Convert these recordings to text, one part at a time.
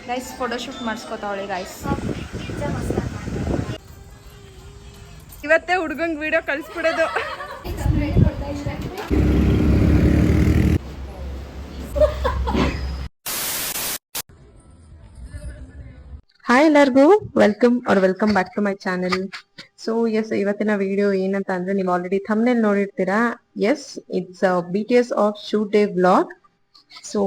Guys photoshoot ಮಾಡಿಸ್ಕೊತಾವಳೆ guys. ಇವತ್ತೇ ಹುಡುಗಂಗೆ ವಿಡಿಯೋ ಕಳಿಸ್ಬಿಡೋದು. ಹಾಯ್ ಎಲ್ಲರಿಗೂ welcome back to my channel. So yes, ಇವತ್ತಿನ ವಿಡಿಯೋ ಏನಂತ ಅಂದ್ರೆ ನೀವು ಆಲ್ರೆಡಿ ಥಂಬ್ನೇಲ್ ನೋಡಿರ್ತೀರಾ. Yes, it's BTS of shoot day vlog. So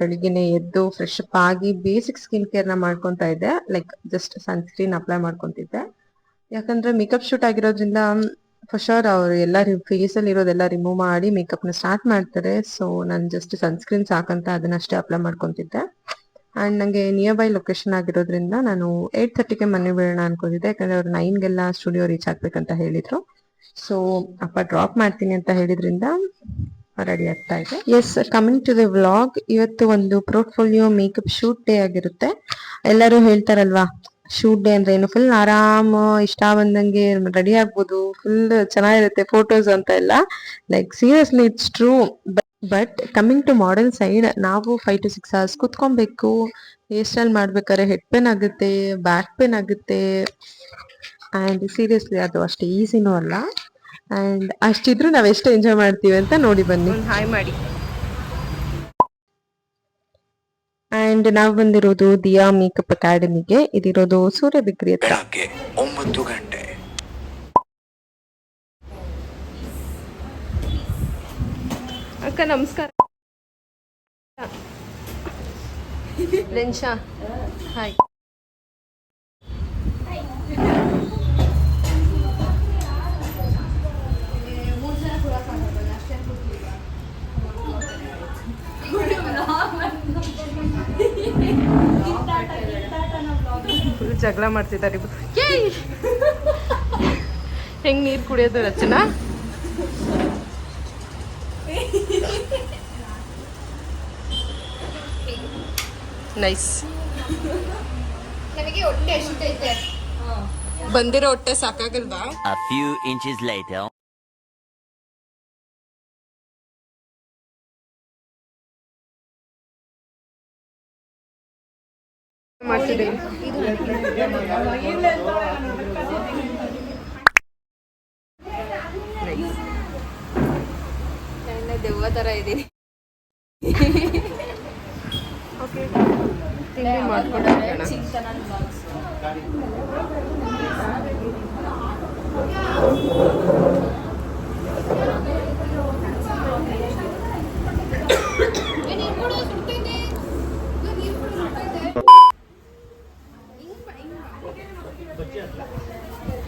ಬೆಳಿಗ್ಗೆನೆ ಎದ್ದು ಫ್ರೆಶ್ ಅಪ್ ಆಗಿ ಬೇಸಿಕ್ ಸ್ಕಿನ್ ಕೇರ್ ನ ಮಾಡ್ಕೊಂತ ಇದ್ದೆ. ಲೈಕ್ ಜಸ್ಟ್ ಸನ್ಸ್ಕ್ರೀನ್ ಅಪ್ಲೈ ಮಾಡ್ಕೊಂತಿದ್ದೆ. ಯಾಕಂದ್ರೆ ಮೇಕಪ್ ಶೂಟ್ ಆಗಿರೋದ್ರಿಂದ ಫಾರ್ ಶೋರ್ ಅವ್ರು ಎಲ್ಲ ಫೇಸ್ ಅಲ್ಲಿ ಇರೋದೆಲ್ಲ ರಿಮೂವ್ ಮಾಡಿ ಮೇಕಪ್ ನ ಸ್ಟಾರ್ಟ್ ಮಾಡ್ತಾರೆ. ಸೊ ನಾನು ಜಸ್ಟ್ ಸನ್ಸ್ಕ್ರೀನ್ ಸಾಕಂತ ಅದನ್ನಷ್ಟೇ ಅಪ್ಲೈ ಮಾಡ್ಕೊಂತಿದ್ದೆ. ಅಂಡ್ ನಂಗೆ ನಿಯರ್ ಬೈ ಲೊಕೇಶನ್ ಆಗಿರೋದ್ರಿಂದ ನಾನು 8:30ಗೆ ಮನೆ ಬಿಡೋಣ ಅನ್ಕೊಂಡಿದ್ದೆ. ಯಾಕಂದ್ರೆ ಅವ್ರು 9ಗೆಲ್ಲ ಸ್ಟುಡಿಯೋ ರೀಚ್ ಆಗ್ಬೇಕಂತ ಹೇಳಿದ್ರು. ಸೊ ಅಪ್ಪ ಡ್ರಾಪ್ ಮಾಡ್ತೀನಿ ಅಂತ ಹೇಳಿದ್ರಿಂದ ರೆಡಿ ಆಗ್ತಾ ಇದೆ. Yes, coming to the vlog. ಇವತ್ತು ಒಂದು ಪೋರ್ಟ್ಫೋಲಿಯೋ ಮೇಕಪ್ ಶೂಟ್ ಡೇ ಆಗಿರುತ್ತೆ. ಎಲ್ಲರೂ ಹೇಳ್ತಾರಲ್ವಾ, ಶೂಟ್ ಡೇ ಅಂದ್ರೆ ಏನು, ಫುಲ್ ಆರಾಮ್ ಇಷ್ಟ ಬಂದಂಗೆ ರೆಡಿ ಆಗ್ಬೋದು, ಫುಲ್ ಚೆನ್ನಾಗಿರುತ್ತೆ ಫೋಟೋಸ್ ಅಂತ ಎಲ್ಲ. Like seriously it's true. But coming to modern side, ನಾವು 5 to 6 hours ಕುತ್ಕೊಬೇಕು. ಹೇರ್ ಸ್ಟೈಲ್ ಮಾಡ್ಬೇಕಾದ್ರೆ ಹೆಡ್ ಪೇನ್ ಆಗುತ್ತೆ, ಬ್ಯಾಕ್ ಪೇನ್ ಆಗುತ್ತೆ. ಅಂಡ್ ಸೀರಿಯಸ್ಲಿ ಅದು ಅಷ್ಟು ಈಸಿನೂ ಅಲ್ಲ. ಅಂಡ್ ಅಷ್ಟಿದ್ರು ನಾವ್ ಎಷ್ಟು ಎಂಜಾಯ್ ಮಾಡ್ತೀವಿ ಅಂತ ನೋಡಿ ಬನ್ನಿ. ಹಾಯ್ ಮಾಡಿ. ಅಂಡ್ ನಾವು ಬಂದಿರೋದು ದಿಯಾ ಮೇಕಪ್ ಅಕಾಡೆಮಿಗೆ. ಇದಿರೋದು ಸೂರ್ಯಬಿಕ್ರಿ ಹತ್ರ. 9 ಗಂಟೆ. ಅಕ್ಕ ನಮಸ್ಕಾರ. ಲೆನ್ಶಾ ಹಾಯ್. ಜಗಳ ಮಾಡ್ತಿದ್ದಾರೆ. ಹೆಂಗ್ ನೀರ್ ಕುಡಿಯೋದು ರಚನಾ? ನೈಸ್. ನನಗೆ ಹೊಟ್ಟೆ ಅಷ್ಟೈತೆ, ಬಂದಿರೋ ಹೊಟ್ಟೆ ಸಾಕಾಗಲ್ವಾ? A few inches later. ಮಾಡ್ತಿದ್ದೀನಿ. ದೆವ್ವ ತರ ಇದ್ದೀನಿ. ಓಕೆ, ತಿಂಡಿ ಮಾಡ್ಕೊಂಡು ಹೋಗೋಣ.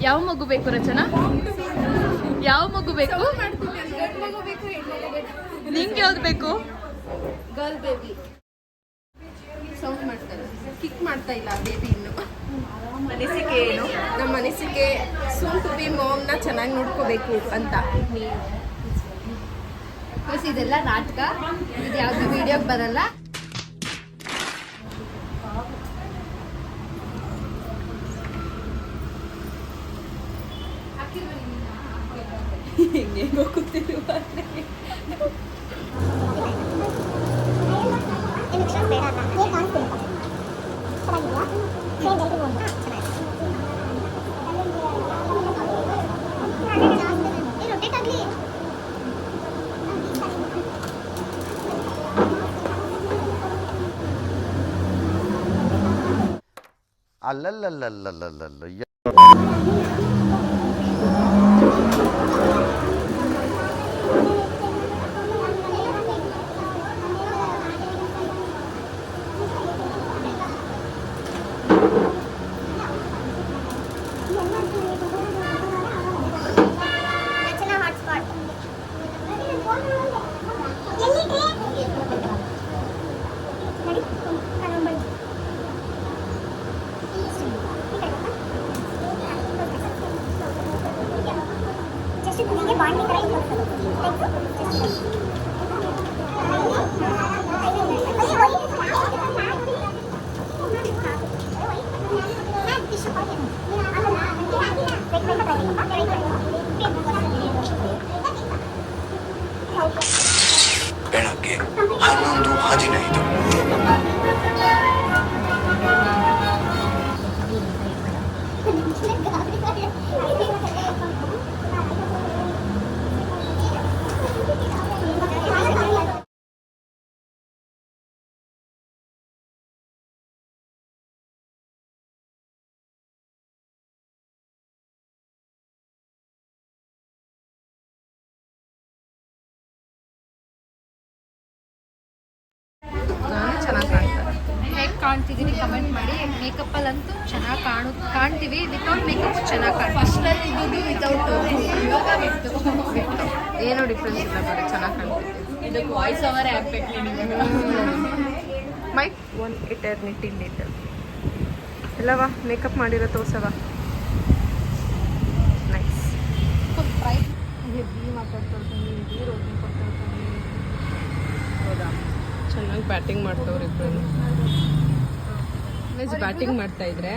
ಯಾವ ಮಗು ಬೇಕು ರಚನಾ? ಯಾವ ಮಗು ಬೇಕು? ನಿಂಗೆ ಯಾವ್ದು ಬೇಕು? Girl baby. ಸೌಂಡ್ ಮಾಡ್ತಾರೆ, ಕಿಕ್ ಮಾಡ್ತಾ ಇಲ್ಲ ಬೇಬಿ ಇನ್ನು. ಅನಿಸಿಕೆ ಏನು? ನಮ್ಮ ಅನಿಸಿಕೆ ಸೂನ್ ಟು ಬಿ ಮಾಮ್ನ ಚೆನ್ನಾಗಿ ನೋಡ್ಕೋಬೇಕು ಅಂತ. ಇದೆಲ್ಲ ನಾಟಕ, ಇದು ಯಾವ್ದು ವಿಡಿಯೋಗೆ ಬರಲ್ಲ. ಹೆಂಗೆ ಹೋಗುತ್ತಿರುವ ಅಲ್ಲಲ್ಲಲ್ಲಲ್ಲಲ್ಲಲ್ಲ. ಬೆಳಗ್ಗೆ 11:15. ಕಾಣ್ತಿದ್ದೀವಿ ಕಮೆಂಟ್ ಮಾಡಿ. ಮೇಕಪ್ಪಲ್ಲಂತೂ ಚೆನ್ನಾಗಿ ಕಾಣ್ತೀವಿ, ವಿತೌಟ್ ಮೇಕಪ್ ಚೆನ್ನಾಗಿ ಫಸ್ಟಲ್ಲಿ ಇದ್ದು ವಿತೌಟ್, ಇವಾಗ ಬಿಟ್ಟು ಏನೋ ಡಿಫ್ರೆನ್ಸ್ ಇಲ್ಲ ಬರೀ ಚೆನ್ನಾಗಿ ಕಾಣ್ತಿದೆ. ಇದಕ್ಕೆ ವಾಯ್ಸ್ ಓವರ್ ಹಾಕ್ಬೇಕು ನಿಮಗೆ. ಮೈಕ್ ಒನ್ ಇಟರ್ನಿಟಿ ಲೇಟರ್ ಎಲ್ಲವಾ ಮೇಕಪ್ ಮಾಡಿರೋ ತೋರ್ಸವ. ನೈಸ್. ಹೆವಿ ಮಾತಾಡ್ಕೊಳ್ತೀನಿ, ಹೆವಿ ರೋಟಿ ಕೊಡ್ತಾಳ್ತೀನಿ. ಹೌದಾ, ಚೆನ್ನಾಗಿ ಬ್ಯಾಟಿಂಗ್ ಮಾಡ್ತವ್ರು ಇಬ್ಬರು. ವೆಜ್ ಬ್ಯಾಟಿಂಗ್ ಮಾಡ್ತಾ ಇದ್ರೆ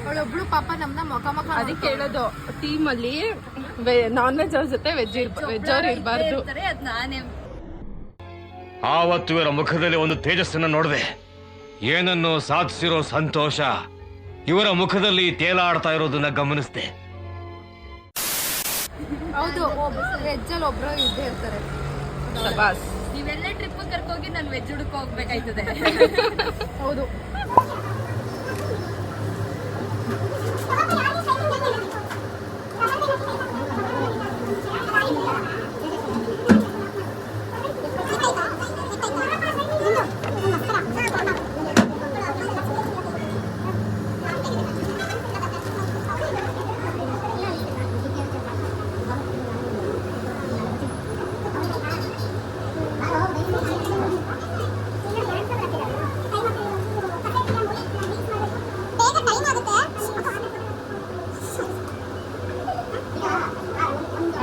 ಅವಳೊಬ್ಳು ಪಾಪ ನಮ್ಮನ್ನ ಮುಖ ಅದಕ್ಕೆ ಹೇಳೋದು, ಟೀಮಲ್ಲಿ ನಾನ್ ವೆಜ್ ಅವ್ರ ಜೊತೆ ವೆಜ್ ಅವ್ರು ಇರಬಾರ್ದು. ಅದು ನಾನೇ. ಆವತ್ತು ಇವರ ಮುಖದಲ್ಲಿ ಒಂದು ತೇಜಸ್ಸನ್ನು ನೋಡಿದೆ. ಏನನ್ನು ಸಾಧಿಸಿರೋ ಸಂತೋಷ ಇವರ ಮುಖದಲ್ಲಿ ತೇಲಾಡ್ತಾ ಇರೋದನ್ನ ಗಮನಿಸಿದೆ. ಹೌದು, ವೆಜ್ಜಲ್ಲಿ ಒಬ್ರು ಇದ್ದೇ ಇರ್ತಾರೆ. ಶಬಾಸ್. ನೀವೆಲ್ಲ ಟ್ರಿಪ್ ಕರ್ಕೋಗಿ ನಾನು ವೆಜ್ ಹುಡುಕ ಹೋಗ್ಬೇಕಾಯ್ತದೆ. ಹೌದು.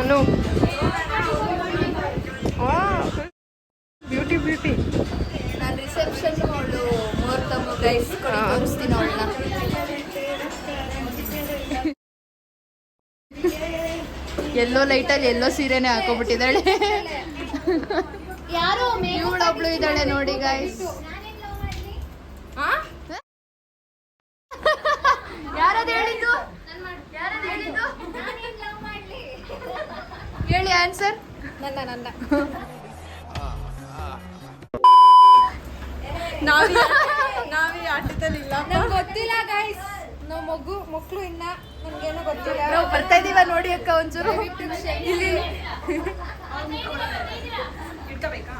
ಅನು ಬ್ಯೂಟಿ ಬ್ಯೂಟಿ. ನಾನು ರಿಸೆಪ್ಷನ್ ಅವಳು ಮುಹೂರ್ತಮ್ಮ ಗೈಸ್ ತೋರಿಸ್ತೀನಿ ಅವಳನ್ನ. ಎಲ್ಲೋ ಲೈಟಲ್ಲಿ ಎಲ್ಲೋ ಸೀರೆನೆ ಹಾಕೋಬಿಟ್ಟಿದ್ದಾಳೆ. ಇವಳೊಬ್ಳು ಇದ್ದಾಳೆ ನೋಡಿ ಗೈಸ್. ಯಾರದು ಹೇಳಿದ್ದು? ಹೇಳಿ ಆನ್ಸರ್. ನನ್ನ ನಾವೇ ಆಟದಲ್ಲಿ ಇಲ್ಲ. ನಂಗೆ ಗೊತ್ತಿಲ್ಲ ಗೈಸ್, ನಾವು ಮಕ್ಕಳು ಇನ್ನ ನನ್ಗೇನೋ ಗೊತ್ತಿಲ್ಲ. ನಾವು ಬರ್ತಾ ಇದೀವ ನೋಡಿ ಅಕ್ಕ ಒಂಚೂರು. ಇಲ್ಲಿ ಇಟ್ಕೋಬೇಕಾ?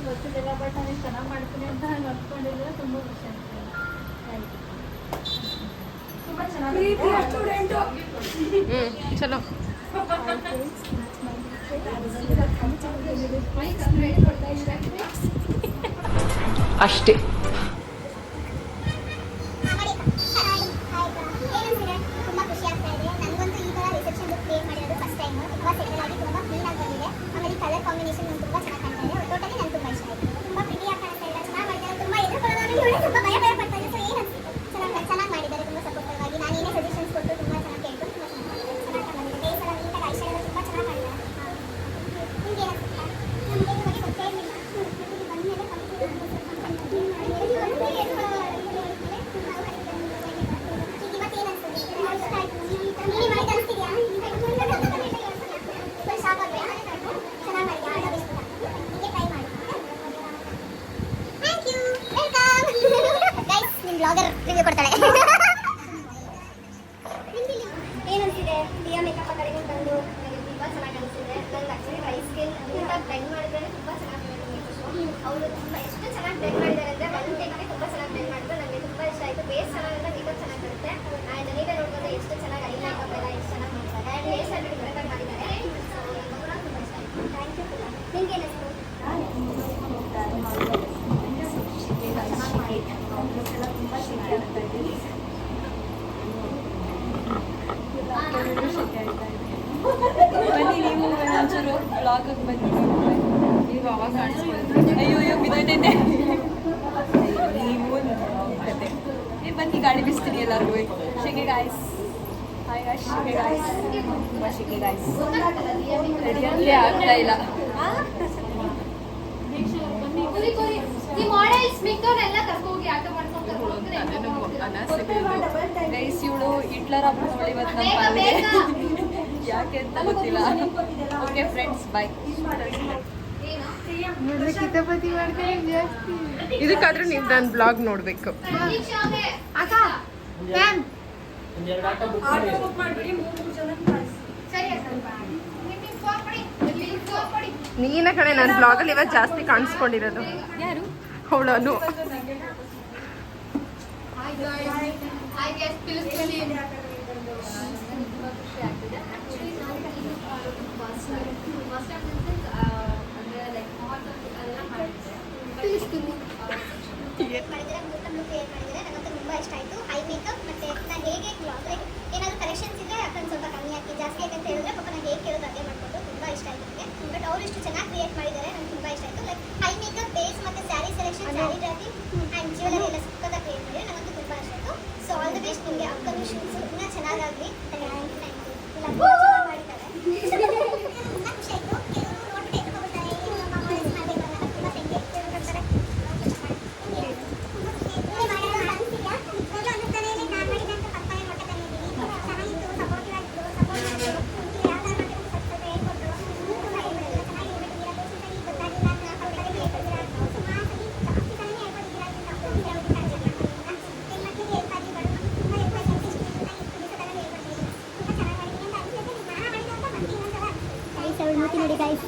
ಗೊತ್ತಿಲ್ಲ, ಬಟ್ ನಾನು ಚೆನ್ನಾಗಿ ಮಾಡ್ತೀನಿ ಅಂತ ನಾನು ಅನ್ಕೊಂಡಿದ್ರೆ ತುಂಬ ಖುಷಿ ತುಂಬ ಚೆನ್ನಾಗಿ. ಚಲೋ. ಅಷ್ಟೇ. ತುಂಬಾ ಖುಷಿ ಆಗ್ತಾ ಇದೆ. ನನಗಂತೂ ಈ ತರ ರಿಸೆಪ್ಷನ್ ಲುಕ್ ಕ್ರಿಯೇಟ್ ಮಾಡಿರೋದು ಫಸ್ಟ್ ಟೈಮ್. ತುಂಬಾ ಸೆಟಲ್ ಆಗಿ ತುಂಬಾ ಕ್ಲೀನ್ ಆಗಿ ಬಂದಿದೆ. ಆಮೇಲೆ ಕಲರ್ ಕಾಂಬಿನೇಷನ್ ನಂಗೆ ತುಂಬಾ ಚೆನ್ನಾಗಿ ಕಾಣ್ತಾ ಇದೆ. ಟೋಟಲಿ ನನಗೆ ತುಂಬಾ ಇಷ್ಟ ಆಯಿತು. ತುಂಬಾ ಪ್ರಿಟಿ ಆಗಿ ಕಾಣ್ತಾ ಇಲ್ಲ, ಚೆನ್ನಾಗಿ ಮಾಡಿದ್ದಾರೆ. ತುಂಬಾ ಎದುರುಕೊಳ್ಳೋದು ಇವಳು ತುಂಬಾ ಭಯ ಪಡ್ತಾ ಇದೆ. ಸೊ ಏನು ಅನಿಸ್ತು? ಚೆನ್ನಾಗಿ ಮಾಡಿದ್ದಾರೆ, ತುಂಬಾ ಸಪೋರ್ಟಿವ್ ಆಗಿ. ನಾನು ಏನೇ ಸಜೆಷನ್ಸ್ ಕೊಟ್ಟು ತುಂಬಾ ಚೆನ್ನಾಗಿ ಕೇಳ್ಕೊಂಡು ತುಂಬಾ ಚೆನ್ನಾಗಿ ಮಾಡಿದ್ದಾರೆ. ಬೇಸ್ ಎಲ್ಲ ನೀಟಾಗಿ ಐಶ್ವರ್ಯ ತುಂಬಾ ಚೆನ್ನಾಗಿ ಮಾಡಿದ್ದಾರೆ. ನಿಮ್ಗೆ ಏನು ಅನಿಸುತ್ತಾ? ನಮಗೆ ಬಗ್ಗೆ ಗೊತ್ತೇ ಇರಲಿಲ್ಲ. ಬಂದಮೇಲೆ ಬ್ಲಾಗರ್ ರಿವ್ಯೂ ಕೊಡ್ತಾಳೆ. ಏನನ್ಸಿದೆ ದಿಯಾ ಮೇಕಪ್ ಕಡೆಗೆ ಬಂದು? ನನಗೆ ತುಂಬ ಚೆನ್ನಾಗಿ ಅನಿಸಿದೆ. ನನಗೆ ಆ್ಯಕ್ಚುಲಿ ವಯಸ್ಸಿಗೆ ನೀಟಾಗಿ ಬ್ಲೆಂಡ್ ಮಾಡಿದ್ರೆ ತುಂಬ ಚೆನ್ನಾಗಿ ಅವರು ತುಂಬ ಎಷ್ಟು ಚೆನ್ನಾಗಿ ಬ್ಲೆಂಡ್ ಮಾಡಿದ್ದಾರೆ ಅಂದರೆ ಒಂದು ಟೈಮ್ಗೆ ತುಂಬ ಚೆನ್ನಾಗಿ ಬ್ಲೆಂಡ್ ಮಾಡಿದ್ರು. ನನಗೆ ತುಂಬ ಇಷ್ಟ ಆಯಿತು. ಬೇಸ್ ಚೆನ್ನಾಗಿಂದ ಮೇಕಪ್ ಚೆನ್ನಾಗಿ ಬರುತ್ತೆ. ಆ್ಯಂಡ್ ನೀವೇ ನೋಡ್ಬೋದು ಎಷ್ಟು ಚೆನ್ನಾಗಿ ಐ ಮೇಕಪ್ ಎಲ್ಲ ಎಷ್ಟು ಚೆನ್ನಾಗಿ ಮಾಡ್ತಾರೆ. ಆ್ಯಂಡ್ ಹೇರ್ ಸ್ಟೈಲ್ ಕರೆಕ್ಟಾಗಿ ಮಾಡಿದ್ದಾರೆ. ಸೊ ತುಂಬ ಇಷ್ಟ ಆಯಿತು. Thank you. ನಿಮ್ಗೆ ಏನಿಸ್ತು? ತುಂಬ ಶೆಕೆ ಆಗ್ತಾ ಇದೆ. ಬನ್ನಿ ನೀವು ಒಂಚೂರು ಬ್ಲಾಗಿಗೆ ಬನ್ನಿ. ನೀವು ಅವಾಗ ಕಾಣಿಸ್ಕೊಳ್ತೀವಿ. ಅಯ್ಯೋ ಬಿದ್ದೈತೆ. ನೀವು ಕತೆ ಬನ್ನಿ, ಗಾಡಿ ಬಿಸ್ತೀನಿ ಎಲ್ಲರಿಗೂ. ಶೆಕೆ ಗಾಯ್ಸ್. Hi guys. ಶೆಕೆ ಗಾಯ್ಸ್. ತುಂಬ ಶೆಕೆ ಗಾಯ್ಸ್. ರೆಡಿಯಾಗಲೇ ಆಗ್ತಾ ಇಲ್ಲ. ಗೈಸ್ ಇವಳು ಹಿಟ್ಲರ್ ಆಗ್ಬಿಟ್ಟು ಇವತ್ತು ನಮ್ಮ ಪಾಲಿಗೆ. ಯಾಕೆ ಅಂತ ಗೊತ್ತಿಲ್ಲ. ಓಕೆ ಫ್ರೆಂಡ್ಸ್, ಬಾಯ್. ನೋಡ್ಲಿಕ್ಕೆ ಕಿತಾಪತಿ ಮಾಡ್ತಾರೆ ಜಾಸ್ತಿ. ಇದಕ್ಕಾದ್ರೂ ನೀವು ನನ್ನ ಬ್ಲಾಗ್ ನೋಡ್ಬೇಕು. ಆಟೋ ಬುಕ್ ಮಾಡ್ಬಿಡಿ 3 ಜನ ಕಳಿಸಿ. ನೀನ ಕಡೆ ನನ್ನ ಬ್ಲಾಗಲ್ಲಿ ಇವತ್ತು ಜಾಸ್ತಿ ಕಾಣಿಸ್ಕೊಂಡಿರೋದು. ಯಾರು ಅವಳು ತುಂಬಾ ಇಷ್ಟ ಆಯ್ತು. ಐ ಮೇಕಪ್ ಮತ್ತೆ ನಾನು ಹೇಗೆ ಲೈಕ್ ಏನಾದ್ರು ಕರೆಕ್ಷನ್ಸ್ ಇದ್ರೆ ಅದನ್ನ ಸ್ವಲ್ಪ ಕಮ್ಮಿ ಹಾಕಿ ಜಾಸ್ತಿ ಆಗಿ ಅಂತ ಹೇಳಿದ್ರೆ ಪಾಪ ನಾನು ಹೇಗೆ ಕೇಳೋದು ಅದೇ ಮಾಡ್ಕೊಂಡು ತುಂಬಾ ಇಷ್ಟ ಆಯ್ತು ನನಗೆ. ಬಟ್ ಅವರು ಇಷ್ಟು ಚೆನ್ನಾಗಿ ಕ್ರಿಯೇಟ್ ಮಾಡಿದ್ದಾರೆ, ನಂಗೆ ತುಂಬಾ ಇಷ್ಟ ಆಯ್ತು. ಲೈಕ್ ಐ ಮೇಕಪ್ ಬೇಸ್ ಮತ್ತೆ sari selection, sari dropping and jewellery ಎಲ್ಲ ಸಕ್ಕತ್ತಾಗಿ ಕ್ರಿಯೇಟ್ ಮಾಡಿದ್ದಾರೆ, ನನಗಂತೂ ತುಂಬಾ ಇಷ್ಟ ಆಯಿತು. ಸೊ ಆಲ್ ದಿ ಬೆಸ್ಟ್ ನಿಮಗೆ ಅಪ್ಕಮಿಂಗ್ ಶೂಟ್ಸ್ ಇನ್ನೂ ಚೆನ್ನಾಗಾಗಲಿ. ಮಾಡಿದ್ದಾರೆ ತುಂಬಾ ಖುಷಿ ಆಯಿತು. ಕೆಲವರು ನೋಡ್ಬಿಟ್ಟು ಎತ್ಕೊಬಿಡ್ತಾರೆ, ನಮ್ಮ ಮಾಡಬೇಕು ಅನ್ನೋ ತುಂಬ ಸೆಂಗೆ ಇರ್ತಾರೆ. ನೋಡಿ ಗೈಸ್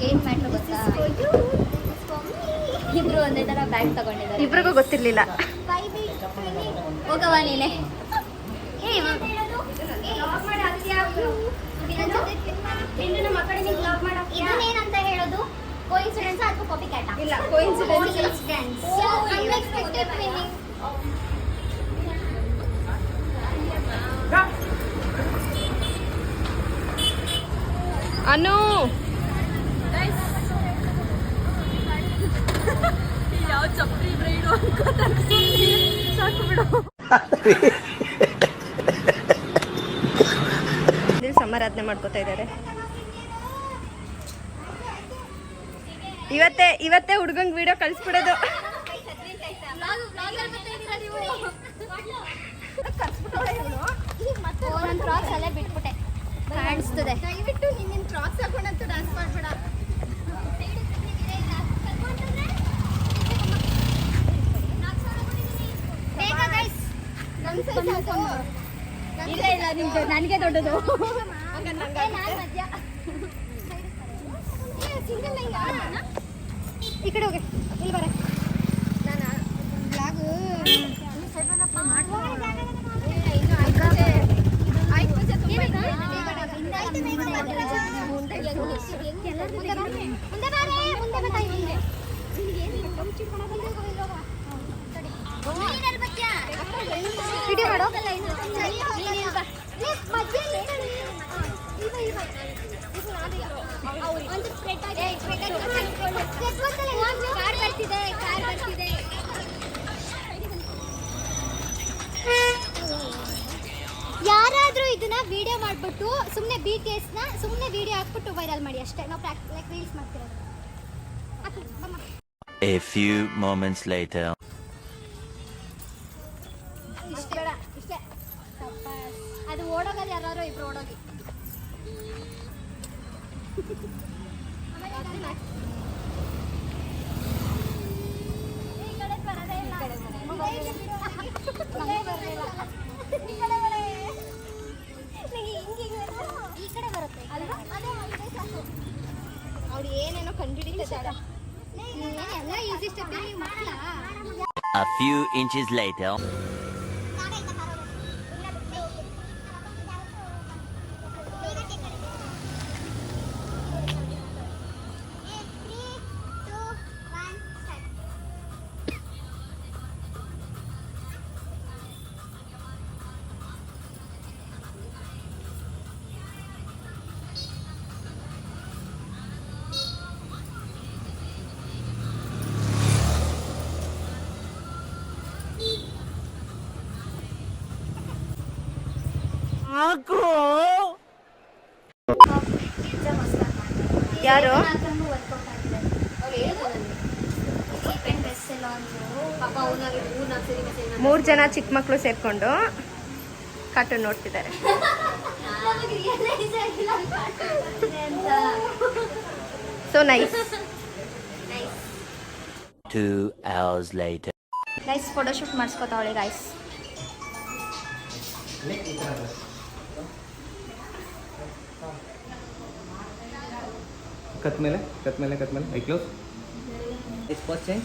ಏನ್ ಮ್ಯಾಟ್ರ್ ಗೊತ್ತಾ, ಇಬ್ರು ಒಂದೇ ತರ ಬ್ಯಾಗ್ ತಗೊಂಡಿದ್ದಾರೆ. ಇಬ್ರಿಗೂ ಗೊತ್ತಿರ್ಲಿಲ್ಲ. ಹೋಗವ ನೀನೆ. ಇದನ್ನೇನಂತ ಹೇಳೋದು, ಕೋಇನ್ಸಿಡೆನ್ಸ್ ಅಥವಾ ಕಾಪಿ ಕ್ಯಾಟ? ಇಲ್ಲ, ಕೋಇನ್ಸಿಡೆನ್ಸ್. Unexpected meaning. ಅನು ಯಾವ ಚಪ್ಪಲಿ ಬ್ರೈಡು ಅನ್ಕೋತಾರೆ, ಸಾಕು ಬಿಡು. ಸಮಾರಾಧನೆ ಮಾಡ್ಕೋತಾ ಇದ್ದಾರೆ. ಇವತ್ತೇ ಹುಡುಗಂಗ್ ವಿಡಿಯೋ ಕಳಿಸ್ಬಿಡೋದು. ನನ್ನ ಕ್ರಾಕ್ಸ್ ಅಲ್ಲೇ ಬಿಟ್ಬಿಟ್ಟೆ, ಕಾಣಿಸ್ತದೆ. ದಯವಿಟ್ಟು ನಿನ್ನ ಕ್ರಾಕ್ಸ್ ಹಾಕೊಂಡಂತೂ ಡ್ಯಾನ್ಸ್ ಮಾಡಬೇಡ. ಬೇಗ ಗೈಸ್. ಇಲ್ಲ ಇಲ್ಲ ನಿಮ್ದು ನನಗೆ ದೊಡ್ಡದು. ನಾನು ಮಧ್ಯ. ಈ ಕಡೆ ಹೋಗಿ, ಇಲ್ಲಿ ಬರ. ನಾನು ಬ್ಲಾಗು ವಿಡಿಯೋ ಮಾಡೋ. ಕಾರ್ ಬರ್ತಿದೆ, ಕಾರ್ ಬರ್ತಿದೆ. ಯಾರಾದ್ರೂ ಇದನ್ನ ವಿಡಿಯೋ ಮಾಡ್ಬಿಟ್ಟು ಸುಮ್ಮನೆ BTS ನ ಸುಮ್ಮನೆ ವಿಡಿಯೋ ಹಾಕ್ಬಿಟ್ಟು ವೈರಲ್ ಮಾಡಿ ಅಷ್ಟೇ. ನಾವು ಲೈಕ್ ರೀಲ್ಸ್ ಮಾಡ್ತಿರೋದು. A few moments later. ಇಷ್ಟೇ ಇಷ್ಟೇ. ಅದು ಓಡೋಗಲ್ಲಿ ಯಾರು ಇಬ್ರು ಓಡೋಗಿ. ಈ ಕಡೆ ಬರದೇ ಇಲ್ಲ. ಈ ಕಡೆ ಬರುತ್ತೆ ಅಲ್ವಾ? ಅವ್ರು ಏನೇನೋ ಕಂಡುಹಿಡಿತಾರೆ. ಎಲ್ಲ ಈಸಿ ಸ್ಟೆಪ್ ನೀವು ಮಾಡಲ್ಲ. A few inches later. ಯಾರು? ಮೂರು ಜನ ಚಿಕ್ಕ ಮಕ್ಕಳು ಸೇರ್ಕೊಂಡು ಕಾರ್ಟೂನ್ ನೋಡ್ತಿದ್ದಾರೆ. So nice. 2 hours later. Guys photoshoot ಮಾಡಿಸ್ಕೊತಾವಳೆ ಗೈಸ್. ಕತ್ ಮೇಲೆ eye close is first change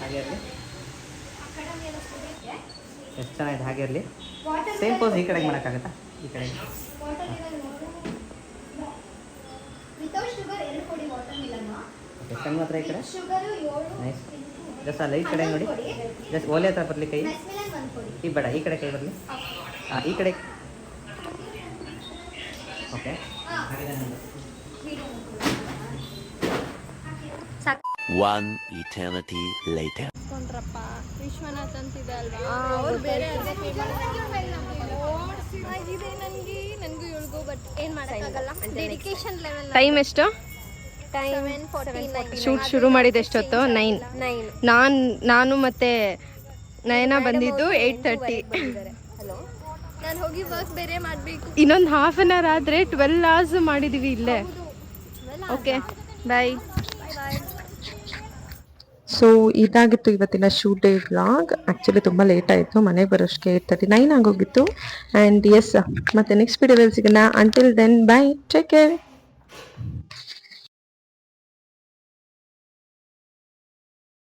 ಹಾಗೆ ಇರಲಿ. ಎಷ್ಟು ಚೆನ್ನಾಗಿದೆ, ಹಾಗೆ ಇರಲಿ. ಸೇಮ್ ಪೋಸ್ ಈ ಕಡೆಗೆ ಮಾಡೋಕ್ಕಾಗತ್ತಾ? ಈ ಕಡೆಗೆ ವಿತೌಟ್ ಶುಗರ್ 2 ಕೊಡಿ ವಾಟರ್ ಮಿಲನ್. ಓಕೆ, ಸಣ್ಣ ಮಾತ್ರ ಈ ಕಡೆ. ಶುಗರು 7. ನೈಸ್. ಜಸ್ಟ್ ಆ ಲೈಟ್ ಕಡೆ ನೋಡಿ, ಜಸ್ಟ್ ಓಲೆ ಹತ್ರ ಬರಲಿ ಕೈ. ಮೆಸ್ ಮಿಲನ್ 1 ಕೊಡಿ. ಈ ಬೇಡ, ಈ ಕಡೆ ಕೈ ಬರಲಿ. ಹಾಂ, ಈ ಕಡೆ. Okay, One eternity later. Kondrappa Vishwanath ಅಂತಿದೆ ಅಲ್ವಾ, ಅವ್ರು ಬೇರೆ ಆಗಿದೆ ನನಗೂ ಇಳ್ಗೋ. ಬಟ್ ಏನು ಮಾಡೋಕ್ಕಾಗಲ್ಲ, ಡೆಡಿಕೇಶನ್ ಲೆವೆಲ್. ಟೈಮ್ ಎಷ್ಟು? ಟೈಮ್ 7:49. ಶೂಟ್ ಶುರು ಮಾಡಿದ ಎಷ್ಟೊತ್ತು? 9. ನಾನು ಮತ್ತೆ ನಯನ ಬಂದಿದ್ದು 8:30. ಹಲೋ, ನಾನು ಹೋಗಿ ವರ್ಕ್ ಬೇರೆ ಮಾಡಬೇಕು. ಇನ್ನೊಂದು ಹಾಫ್ ಅನ್ ಅವರ್ ಆದರೆ 12 hours ಮಾಡಿದ್ದೀವಿ ಇಲ್ಲೇ. ಓಕೆ, ಬಾಯ್. ಸೊ ಇದಾಗಿತ್ತು ಇವತ್ತಿನ ಶೂಟ್ ಡೇ ವ್ಲಾಗ್. ಆ್ಯಕ್ಚುಲಿ ತುಂಬ ಲೇಟ್ ಆಯಿತು, ಮನೆಗೆ ಬರೋಷ್ಟಕ್ಕೆ 8:39 ಆಗೋಗಿತ್ತು. ಆ್ಯಂಡ್ ಎಸ್, ಮತ್ತೆ ನೆಕ್ಸ್ಟ್ ವಿಡಿಯೋದಲ್ಲಿ ಸಿಗೋಣ. Until then, bye, take care.